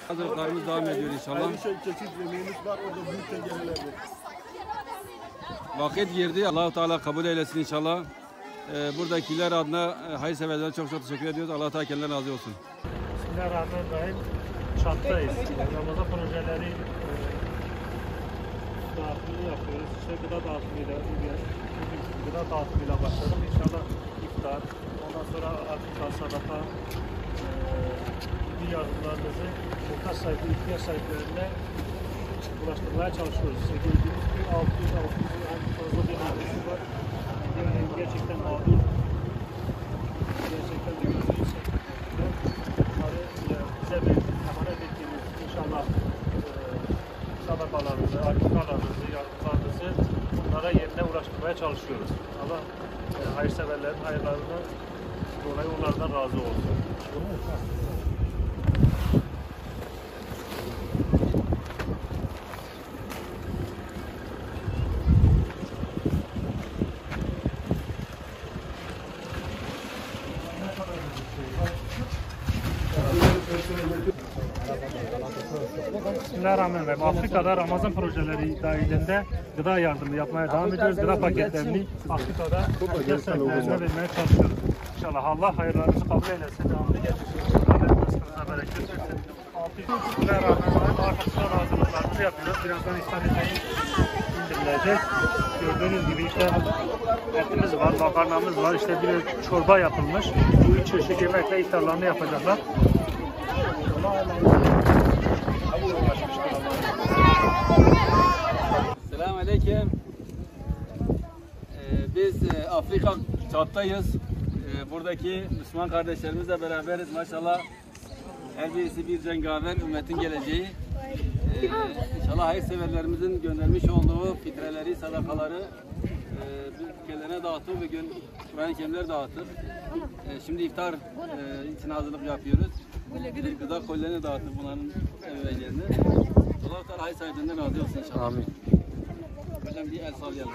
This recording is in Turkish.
Hazırlıklarımız devam ediyor inşallah. Ayrıca çeşit yemeğimiz var, orada büyük tencerelerde. Vakit girdi. Allah-u Teala kabul eylesin inşallah. Buradakiler adına hayırseverlere çok çok teşekkür ediyoruz. Allah-u Teala kendilerine razı olsun. Bismillahirrahmanirrahim. Çattayız. Ramazan projeleri dağıtımını yapıyoruz. İşte gıda dağıtımıyla başladım. İnşallah iftar, ondan sonra akıklar, sadaka, bir yardımlarınızı muhtaç sahibi, ihtiyaç sahiplerine ulaştırmaya çalışıyoruz. İşte gördüğünüz gibi 600 en fazla bir ailesi var. Yani gerçekten mağdur, gerçekten de gözünü sevdiğimizde bunları bize emanet ettiğimiz inşallah sadakalarınızı, akikalarınızı, yardımlarınızı bunlara yerine ulaştırmaya çalışıyoruz. Allah hayırseverlerin hayırlarını dolayı onlardan razı olsun. Bismillahirrahmanirrahim. Afrika'da Ramazan projeleri dahilinde gıda yardımı yapmaya devam ediyoruz. Gıda paketlerini Afrika'da ihtiyaç sahiplerine vermeye çalışıyoruz. İnşallah Allah hayırlarınızı kabul eylesin. Devamlı getirsin. Bereket versin. Bismillahirrahmanirrahim. Arkasından hazırlıklarımızı yapıyoruz. Birazdan iftar yemeği indirilecek. Gördüğünüz gibi işte etimiz var, makarnamız var. İşte bir çorba yapılmış. Bu üç çeşit yemekle iftarlarını yapacaklar. Selamünaleyküm. Biz Afrika Çat'tayız. Buradaki Müslüman kardeşlerimizle beraberiz. Maşallah her birisi bir cengaver, ümmetin geleceği. İnşallah hayırseverlerimizin göndermiş olduğu fitreleri, sadakaları ülkelerine dağıttık ve Kur'an-ı Kerimler dağıttık. Şimdi iftar için hazırlık yapıyoruz. Gıda kolilerini dağıttık bunların evvellerine. Allah-u Teala hayır sahibinden razı olsun inşallah. Amin. Hocam bir el sallayalım.